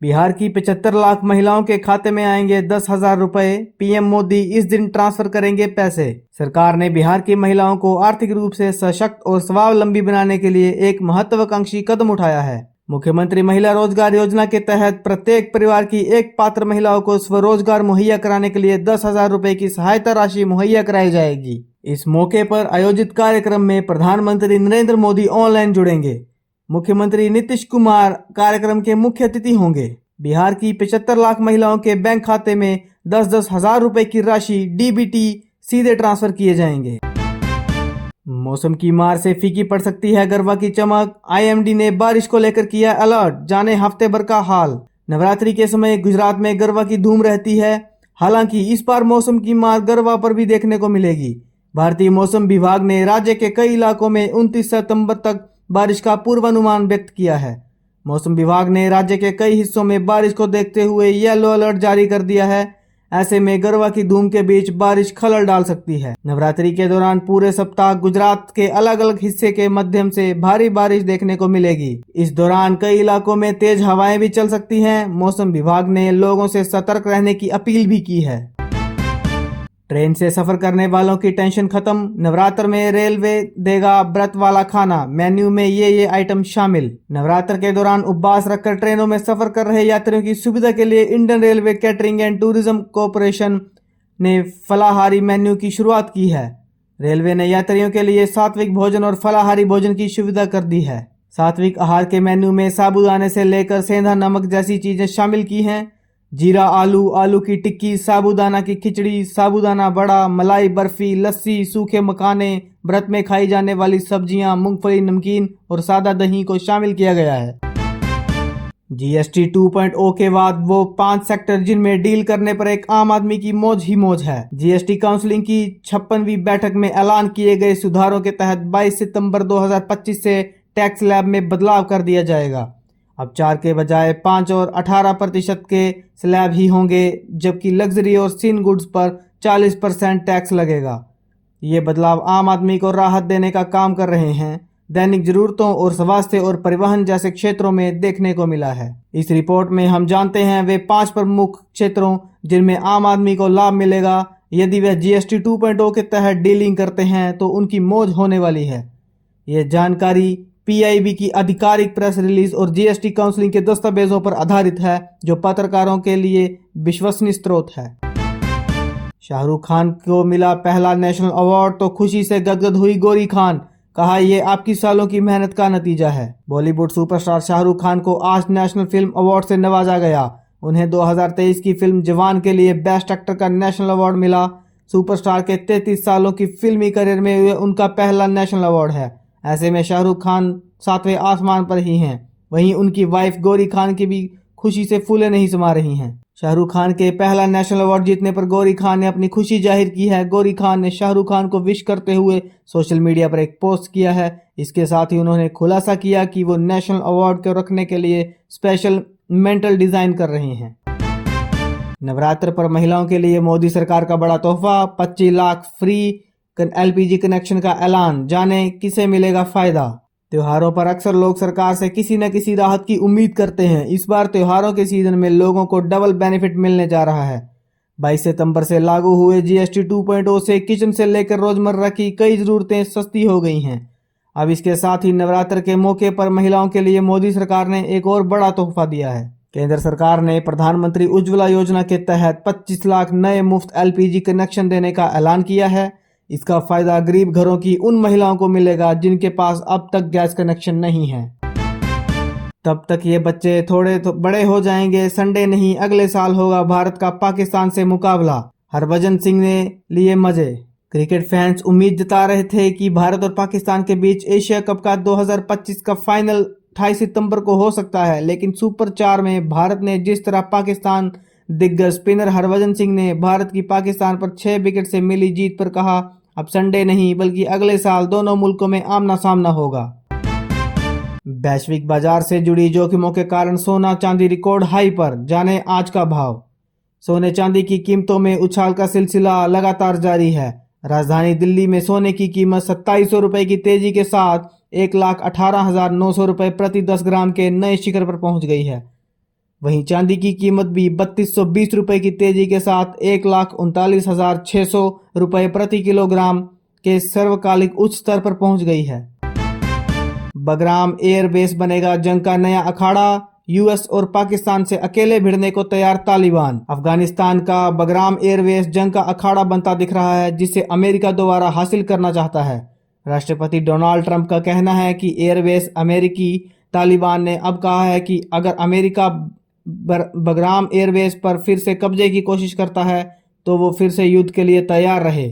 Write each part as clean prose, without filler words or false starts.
बिहार की 75 लाख महिलाओं के खाते में आएंगे 10,000 रुपए। पीएम मोदी इस दिन ट्रांसफर करेंगे पैसे। सरकार ने बिहार की महिलाओं को आर्थिक रूप से सशक्त और स्वावलंबी बनाने के लिए एक महत्वाकांक्षी कदम उठाया है। मुख्यमंत्री महिला रोजगार योजना के तहत प्रत्येक परिवार की एक पात्र महिलाओं को स्वरोजगार मुहैया कराने के लिए 10,000 रुपए की सहायता राशि मुहैया कराई जाएगी। इस मौके पर आयोजित कार्यक्रम में प्रधानमंत्री नरेंद्र मोदी ऑनलाइन जुड़ेंगे। मुख्यमंत्री नीतीश कुमार कार्यक्रम के मुख्य अतिथि होंगे। बिहार की 75 लाख महिलाओं के बैंक खाते में 10-10 हजार रुपए की राशि डीबीटी सीधे ट्रांसफर किए जाएंगे। मौसम की मार से फीकी पड़ सकती है गरबा की चमक। आईएमडी ने बारिश को लेकर किया अलर्ट, जाने हफ्ते भर का हाल। नवरात्रि के समय गुजरात में गरबा की धूम रहती है। हालांकि इस बार मौसम की मार गरबा पर भी देखने को मिलेगी। भारतीय मौसम विभाग ने राज्य के कई इलाकों में 29 सितंबर तक बारिश का पूर्वानुमान व्यक्त किया है। मौसम विभाग ने राज्य के कई हिस्सों में बारिश को देखते हुए येलो अलर्ट जारी कर दिया है। ऐसे में गरबा की धूम के बीच बारिश खलल डाल सकती है। नवरात्रि के दौरान पूरे सप्ताह गुजरात के अलग अलग हिस्से के माध्यम से भारी बारिश देखने को मिलेगी। इस दौरान कई इलाकों में तेज हवाएं भी चल सकती हैं। मौसम विभाग ने लोगों से सतर्क रहने की अपील भी की है। ट्रेन से सफर करने वालों की टेंशन खत्म। नवरात्र में रेलवे देगा व्रत वाला खाना। मेन्यू में ये आइटम शामिल। नवरात्र के दौरान उपवास रखकर ट्रेनों में सफर कर रहे यात्रियों की सुविधा के लिए Indian railway catering and tourism corporation ने फलाहारी मेन्यू की शुरुआत की है। रेलवे ने यात्रियों के लिए सात्विक भोजन और फलाहारी भोजन की सुविधा कर दी है। सात्विक आहार के मेन्यू में साबूदाने से लेकर सेंधा नमक जैसी चीजें शामिल की हैं। जीरा आलू, आलू की टिक्की, साबूदाना की खिचड़ी, साबूदाना बड़ा, मलाई बर्फी, लस्सी, सूखे मखाने, व्रत में खाई जाने वाली सब्जियां, मूंगफली, नमकीन और सादा दही को शामिल किया गया है। जीएसटी 2.0 के बाद वो 5 सेक्टर जिनमें डील करने पर एक आम आदमी की मौज ही मौज है। जीएसटी काउंसिलिंग की 56वीं बैठक में ऐलान किए गए सुधारों के तहत 22 सितंबर 2025 से टैक्स स्लैब में बदलाव कर दिया जाएगा। अब 4 के बजाय 5 और 18% के स्लैब ही होंगे, जबकि लग्जरी और सिन गुड्स पर 40% टैक्स लगेगा। ये बदलाव आम आदमी को राहत देने का काम कर रहे हैं। दैनिक जरूरतों और स्वास्थ्य और परिवहन जैसे क्षेत्रों में देखने को मिला है। इस रिपोर्ट में हम जानते हैं वे 5 प्रमुख क्षेत्रों जिनमें आम आदमी को लाभ मिलेगा। यदि वह जीएसटी 2.0 के तहत डीलिंग करते हैं तो उनकी मौज होने वाली है। ये जानकारी पीआईबी की आधिकारिक प्रेस रिलीज और जीएसटी काउंसिलिंग के दस्तावेजों पर आधारित है, जो पत्रकारों के लिए विश्वसनीय स्रोत है। शाहरुख खान को मिला पहला नेशनल अवार्ड तो खुशी से गदगद हुई गौरी खान। कहा यह आपकी सालों की मेहनत का नतीजा है। बॉलीवुड सुपरस्टार शाहरुख खान को आज नेशनल फिल्म अवार्ड से नवाजा गया। उन्हें 2023 की फिल्म जवान के लिए बेस्ट एक्टर का नेशनल अवार्ड मिला। सुपरस्टार के 33 सालों की फिल्मी करियर में यह उनका पहला नेशनल अवार्ड है। ऐसे में शाहरुख खान 7वें आसमान पर ही हैं। वहीं उनकी वाइफ गौरी खान की भी खुशी से फूले नहीं समा रही हैं। शाहरुख खान के पहला नेशनल अवार्ड जीतने पर गौरी खान ने अपनी खुशी जाहिर की है। गौरी खान ने शाहरुख खान को विश करते हुए सोशल मीडिया पर एक पोस्ट किया है। इसके साथ ही उन्होंने खुलासा किया कि वो नेशनल अवार्ड को रखने के लिए स्पेशल मेंटल डिजाइन कर रहे हैं। नवरात्र पर महिलाओं के लिए मोदी सरकार का बड़ा तोहफा, 25 लाख फ्री एलपीजी कनेक्शन का ऐलान। जाने किसे मिलेगा फायदा। त्योहारों पर अक्सर लोग सरकार से किसी न किसी राहत की उम्मीद करते हैं। इस बार त्योहारों के सीजन में लोगों को डबल बेनिफिट मिलने जा रहा है। 22 सितंबर से लागू हुए जीएसटी 2.0 से किचन से लेकर रोजमर्रा की कई जरूरतें सस्ती हो गई हैं। अब इसके साथ ही नवरात्र के मौके पर महिलाओं के लिए मोदी सरकार ने एक और बड़ा तोहफा दिया है। केंद्र सरकार ने प्रधानमंत्री उज्ज्वला योजना के तहत 25 लाख नए मुफ्त एलपीजी कनेक्शन देने का ऐलान किया है। इसका फायदा गरीब घरों की उन महिलाओं को मिलेगा जिनके पास अब तक गैस कनेक्शन नहीं है। तब तक ये बच्चे थोड़े बड़े हो जाएंगे। संडे नहीं, अगले साल होगा भारत का पाकिस्तान से मुकाबला। हरभजन सिंह ने लिए मजे। क्रिकेट फैंस उम्मीद जता रहे थे कि भारत और पाकिस्तान के बीच एशिया कप का 2025 का फाइनल 28 सितंबर को हो सकता है, लेकिन सुपर 4 में भारत ने जिस तरह पाकिस्तान दिग्गज स्पिनर हरभजन सिंह ने भारत की पाकिस्तान पर 6 विकेट से मिली जीत पर कहा, अब संडे नहीं बल्कि अगले साल दोनों मुल्कों में आमना सामना होगा। वैश्विक बाजार से जुड़ी जोखिमों के कारण सोना चांदी रिकॉर्ड हाई पर। जाने आज का भाव। सोने चांदी की कीमतों में उछाल का सिलसिला लगातार जारी है। राजधानी दिल्ली में सोने की कीमत 2700 रुपए की तेजी के साथ 1,18,900 रुपए प्रति 10 ग्राम के नए शिखर पर पहुंच गई है। वहीं चांदी की कीमत भी 3220 रुपए की तेजी के साथ 1,39,600 रुपए प्रति किलोग्राम के सर्वकालिक उच्च स्तर पर पहुंच गई है। बगराम एयरबेस बनेगा जंग का नया अखाड़ा, यूएस और पाकिस्तान से अकेले भिड़ने को तैयार तालिबान। अफगानिस्तान का बगराम एयरबेस जंग का अखाड़ा बनता दिख रहा है, जिसे अमेरिका दोबारा हासिल करना चाहता है। राष्ट्रपति डोनाल्ड ट्रंप का कहना है कि एयरबेस अमेरिकी तालिबान ने अब कहा है कि अगर अमेरिका बगराम एयरबेस पर फिर से कब्जे की कोशिश करता है तो वो फिर से युद्ध के लिए तैयार रहे।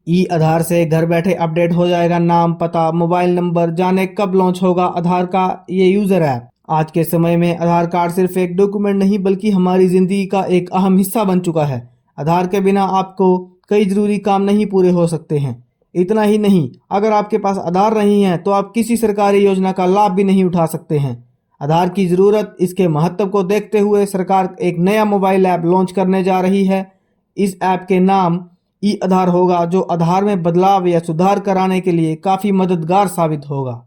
ई आधार से घर बैठे अपडेट हो जाएगा नाम, पता, मोबाइल नंबर। जाने कब लॉन्च होगा आधार का ये यूजर ऐप। आज के समय में आधार कार्ड सिर्फ एक डॉक्यूमेंट नहीं बल्कि हमारी जिंदगी का एक अहम हिस्सा बन चुका है। आधार के बिना आपको कई जरूरी काम नहीं पूरे हो सकते हैं। इतना ही नहीं, अगर आपके पास आधार नहीं है तो आप किसी सरकारी योजना का लाभ भी नहीं उठा सकते हैं। आधार की जरूरत, इसके महत्व को देखते हुए सरकार एक नया मोबाइल ऐप लॉन्च करने जा रही है। इस ऐप के नाम ई आधार होगा, जो आधार में बदलाव या सुधार कराने के लिए काफी मददगार साबित होगा।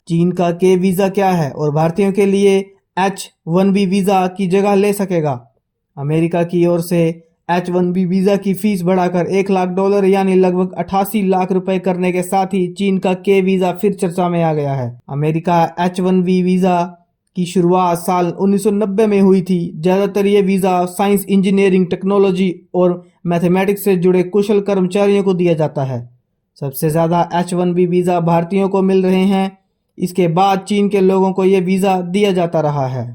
चीन का के वीजा क्या है और भारतीयों के लिए H-1B वीजा की जगह ले सकेगा। अमेरिका की ओर से H-1B वीजा की फीस बढ़ाकर $1,00,000 यानी लगभग 88 लाख रुपए करने के साथ ही चीन का के वीजा फिर चर्चा में आ गया है। अमेरिका H-1B वीजा की शुरुआत साल 1990 में हुई थी। ज्यादातर ये वीजा साइंस, इंजीनियरिंग, टेक्नोलॉजी और मैथमेटिक्स से जुड़े कुशल कर्मचारियों को दिया जाता है। सबसे ज्यादा H-1B वीजा भारतीयों को मिल रहे हैं। इसके बाद चीन के लोगों को ये वीजा दिया जाता रहा है।